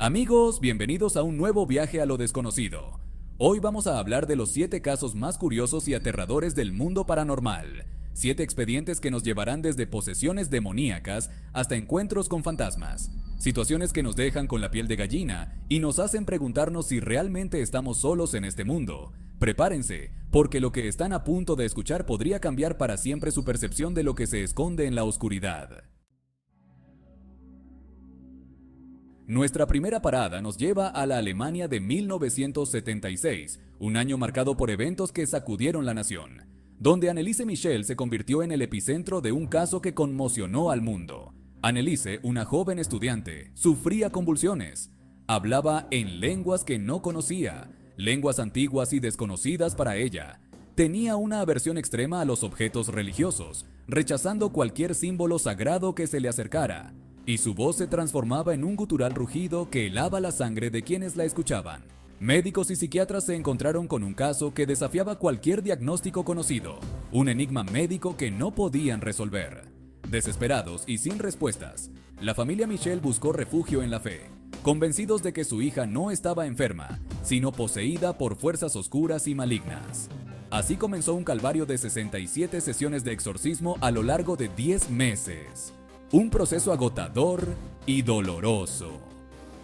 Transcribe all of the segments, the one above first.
Amigos, bienvenidos a un nuevo viaje a lo desconocido. Hoy vamos a hablar de los 7 casos más curiosos y aterradores del mundo paranormal. 7 expedientes que nos llevarán desde posesiones demoníacas hasta encuentros con fantasmas. Situaciones que nos dejan con la piel de gallina y nos hacen preguntarnos si realmente estamos solos en este mundo. Prepárense, porque lo que están a punto de escuchar podría cambiar para siempre su percepción de lo que se esconde en la oscuridad. Nuestra primera parada nos lleva a la Alemania de 1976, un año marcado por eventos que sacudieron la nación, donde Anneliese Michel se convirtió en el epicentro de un caso que conmocionó al mundo. Anneliese, una joven estudiante, sufría convulsiones. Hablaba en lenguas que no conocía, lenguas antiguas y desconocidas para ella. Tenía una aversión extrema a los objetos religiosos, rechazando cualquier símbolo sagrado que se le acercara. Y su voz se transformaba en un gutural rugido que helaba la sangre de quienes la escuchaban. Médicos y psiquiatras se encontraron con un caso que desafiaba cualquier diagnóstico conocido, un enigma médico que no podían resolver. Desesperados y sin respuestas, la familia Michel buscó refugio en la fe, convencidos de que su hija no estaba enferma, sino poseída por fuerzas oscuras y malignas. Así comenzó un calvario de 67 sesiones de exorcismo a lo largo de 10 meses. Un proceso agotador y doloroso.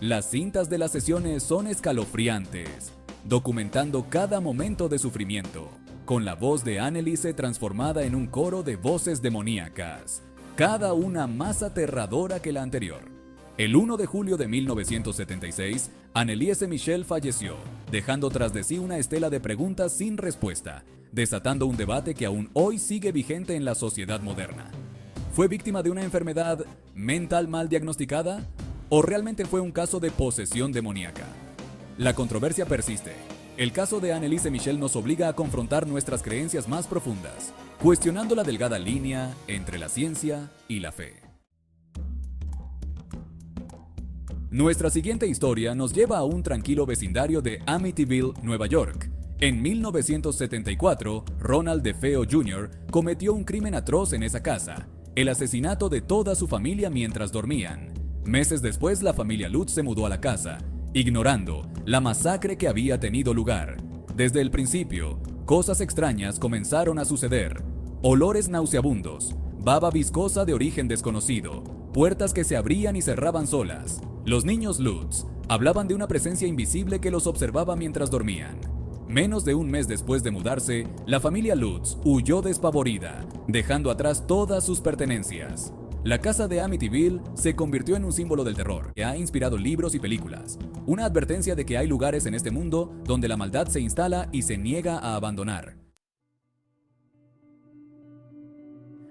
Las cintas de las sesiones son escalofriantes, documentando cada momento de sufrimiento, con la voz de Anneliese transformada en un coro de voces demoníacas, cada una más aterradora que la anterior. El 1 de julio de 1976, Anneliese Michel falleció, dejando tras de sí una estela de preguntas sin respuesta, desatando un debate que aún hoy sigue vigente en la sociedad moderna. ¿Fue víctima de una enfermedad mental mal diagnosticada? ¿O realmente fue un caso de posesión demoníaca? La controversia persiste. El caso de Anneliese Michel nos obliga a confrontar nuestras creencias más profundas, cuestionando la delgada línea entre la ciencia y la fe. Nuestra siguiente historia nos lleva a un tranquilo vecindario de Amityville, Nueva York. En 1974, Ronald DeFeo Jr. cometió un crimen atroz en esa casa. El asesinato de toda su familia mientras dormían. Meses después, la familia Lutz se mudó a la casa, ignorando la masacre que había tenido lugar. Desde el principio, cosas extrañas comenzaron a suceder. Olores nauseabundos, baba viscosa de origen desconocido, puertas que se abrían y cerraban solas. Los niños Lutz hablaban de una presencia invisible que los observaba mientras dormían. Menos de un mes después de mudarse, la familia Lutz huyó despavorida, dejando atrás todas sus pertenencias. La casa de Amityville se convirtió en un símbolo del terror que ha inspirado libros y películas. Una advertencia de que hay lugares en este mundo donde la maldad se instala y se niega a abandonar.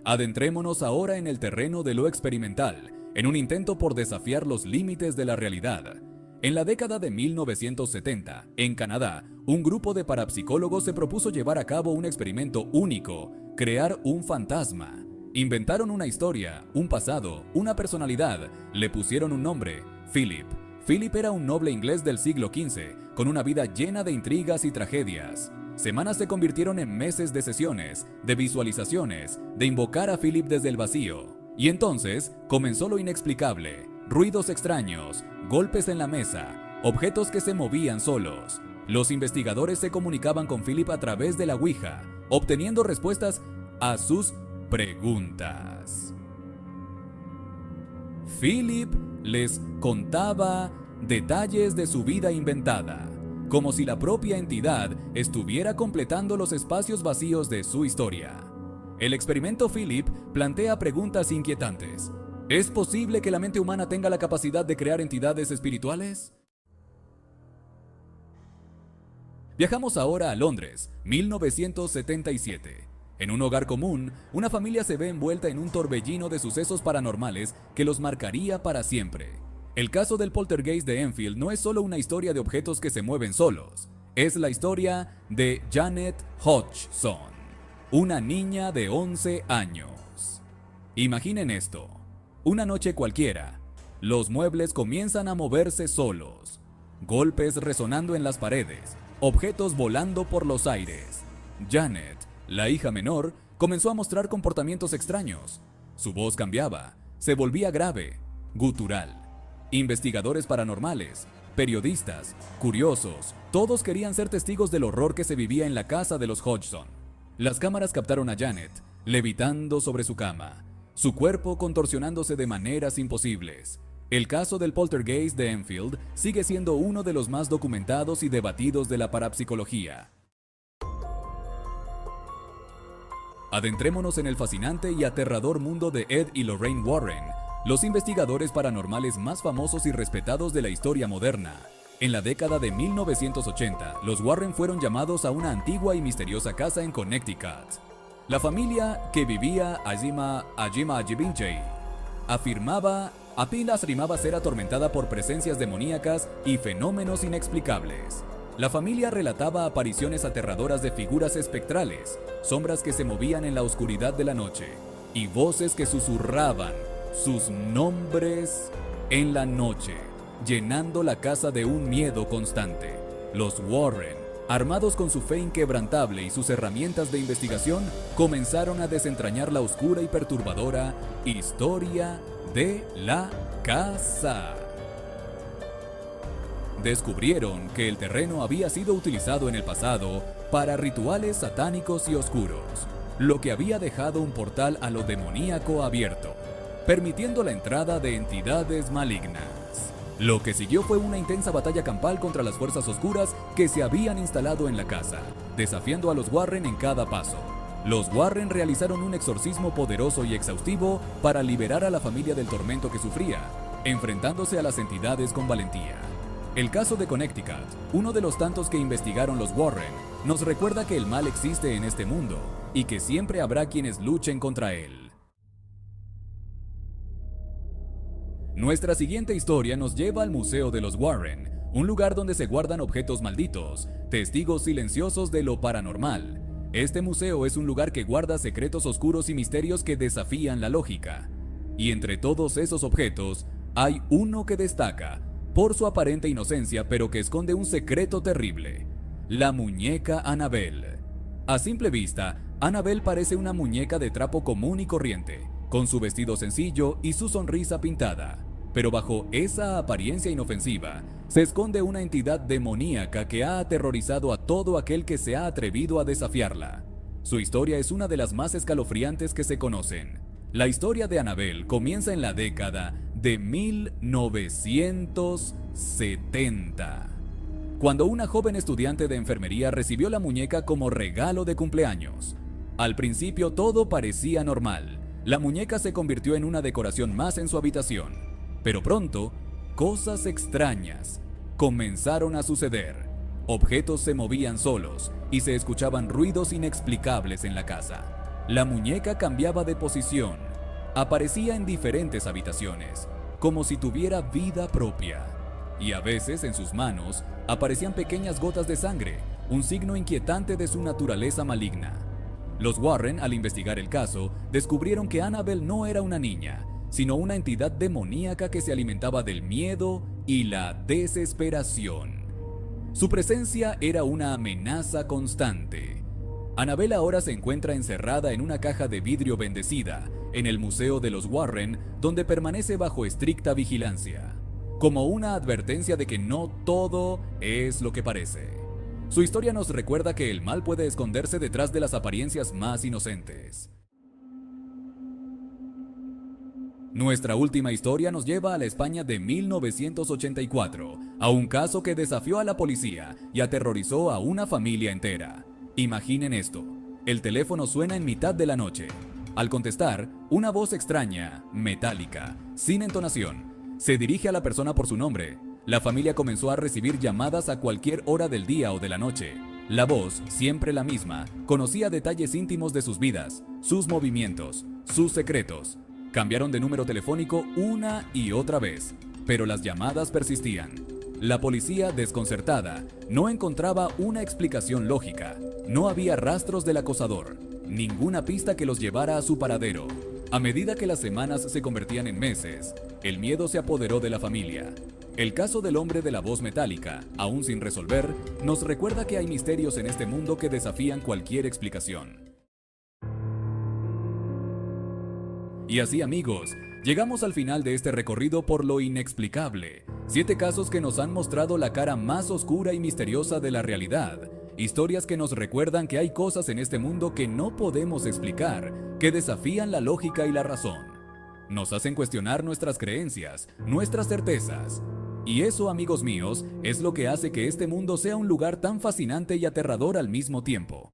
Adentrémonos ahora en el terreno de lo experimental, en un intento por desafiar los límites de la realidad. En la década de 1970, en Canadá, un grupo de parapsicólogos se propuso llevar a cabo un experimento único: crear un fantasma. Inventaron una historia, un pasado, una personalidad, le pusieron un nombre: Philip. Philip era un noble inglés del siglo XV, con una vida llena de intrigas y tragedias. Semanas se convirtieron en meses de sesiones, de visualizaciones, de invocar a Philip desde el vacío. Y entonces comenzó lo inexplicable: ruidos extraños, golpes en la mesa, objetos que se movían solos. Los investigadores se comunicaban con Philip a través de la Ouija, obteniendo respuestas a sus preguntas. Philip les contaba detalles de su vida inventada, como si la propia entidad estuviera completando los espacios vacíos de su historia. El experimento Philip plantea preguntas inquietantes. ¿Es posible que la mente humana tenga la capacidad de crear entidades espirituales? Viajamos ahora a Londres, 1977. En un hogar común, una familia se ve envuelta en un torbellino de sucesos paranormales que los marcaría para siempre. El caso del poltergeist de Enfield no es solo una historia de objetos que se mueven solos. Es la historia de Janet Hodgson, una niña de 11 años. Imaginen esto: una noche cualquiera, los muebles comienzan a moverse solos, golpes resonando en las paredes, objetos volando por los aires. Janet, la hija menor, comenzó a mostrar comportamientos extraños. Su voz cambiaba, se volvía grave, gutural. Investigadores paranormales, periodistas, curiosos, todos querían ser testigos del horror que se vivía en la casa de los Hodgson. Las cámaras captaron a Janet, levitando sobre su cama, su cuerpo contorsionándose de maneras imposibles. El caso del poltergeist de Enfield sigue siendo uno de los más documentados y debatidos de la parapsicología. Adentrémonos en el fascinante y aterrador mundo de Ed y Lorraine Warren, los investigadores paranormales más famosos y respetados de la historia moderna. En la década de 1980, los Warren fueron llamados a una antigua y misteriosa casa en Connecticut. La familia que vivía Ajima Ajibinche afirmaba apenas rimaba ser atormentada por presencias demoníacas y fenómenos inexplicables. La familia relataba apariciones aterradoras de figuras espectrales, sombras que se movían en la oscuridad de la noche y voces que susurraban sus nombres en la noche, llenando la casa de un miedo constante. Los Warren, armados con su fe inquebrantable y sus herramientas de investigación, comenzaron a desentrañar la oscura y perturbadora historia de la casa. Descubrieron que el terreno había sido utilizado en el pasado para rituales satánicos y oscuros, lo que había dejado un portal a lo demoníaco abierto, permitiendo la entrada de entidades malignas. Lo que siguió fue una intensa batalla campal contra las fuerzas oscuras que se habían instalado en la casa, desafiando a los Warren en cada paso. Los Warren realizaron un exorcismo poderoso y exhaustivo para liberar a la familia del tormento que sufría, enfrentándose a las entidades con valentía. El caso de Connecticut, uno de los tantos que investigaron los Warren, nos recuerda que el mal existe en este mundo y que siempre habrá quienes luchen contra él. Nuestra siguiente historia nos lleva al Museo de los Warren, un lugar donde se guardan objetos malditos, testigos silenciosos de lo paranormal. Este museo es un lugar que guarda secretos oscuros y misterios que desafían la lógica. Y entre todos esos objetos, hay uno que destaca por su aparente inocencia, pero que esconde un secreto terrible: la muñeca Annabelle. A simple vista, Annabelle parece una muñeca de trapo común y corriente, con su vestido sencillo y su sonrisa pintada. Pero bajo esa apariencia inofensiva, se esconde una entidad demoníaca que ha aterrorizado a todo aquel que se ha atrevido a desafiarla. Su historia es una de las más escalofriantes que se conocen. La historia de Annabelle comienza en la década de 1970, cuando una joven estudiante de enfermería recibió la muñeca como regalo de cumpleaños. Al principio todo parecía normal. La muñeca se convirtió en una decoración más en su habitación. Pero pronto, cosas extrañas comenzaron a suceder. Objetos se movían solos y se escuchaban ruidos inexplicables en la casa. La muñeca cambiaba de posición, aparecía en diferentes habitaciones, como si tuviera vida propia. Y a veces en sus manos aparecían pequeñas gotas de sangre, un signo inquietante de su naturaleza maligna. Los Warren, al investigar el caso, descubrieron que Annabelle no era una niña, sino una entidad demoníaca que se alimentaba del miedo y la desesperación. Su presencia era una amenaza constante. Annabelle ahora se encuentra encerrada en una caja de vidrio bendecida en el Museo de los Warren, donde permanece bajo estricta vigilancia, como una advertencia de que no todo es lo que parece. Su historia nos recuerda que el mal puede esconderse detrás de las apariencias más inocentes. Nuestra última historia nos lleva a la España de 1984, a un caso que desafió a la policía y aterrorizó a una familia entera. Imaginen esto: el teléfono suena en mitad de la noche. Al contestar, una voz extraña, metálica, sin entonación, se dirige a la persona por su nombre. La familia comenzó a recibir llamadas a cualquier hora del día o de la noche. La voz, siempre la misma, conocía detalles íntimos de sus vidas, sus movimientos, sus secretos. Cambiaron de número telefónico una y otra vez, pero las llamadas persistían. La policía, desconcertada, no encontraba una explicación lógica. No había rastros del acosador, ninguna pista que los llevara a su paradero. A medida que las semanas se convertían en meses, el miedo se apoderó de la familia. El caso del hombre de la voz metálica, aún sin resolver, nos recuerda que hay misterios en este mundo que desafían cualquier explicación. Y así, amigos, Llegamos al final de este recorrido por lo inexplicable. 7 casos que nos han mostrado la cara más oscura y misteriosa de la realidad. Historias que nos recuerdan que hay cosas en este mundo que no podemos explicar, que desafían la lógica y la razón. Nos hacen cuestionar nuestras creencias, nuestras certezas. Y eso, amigos míos, es lo que hace que este mundo sea un lugar tan fascinante y aterrador al mismo tiempo.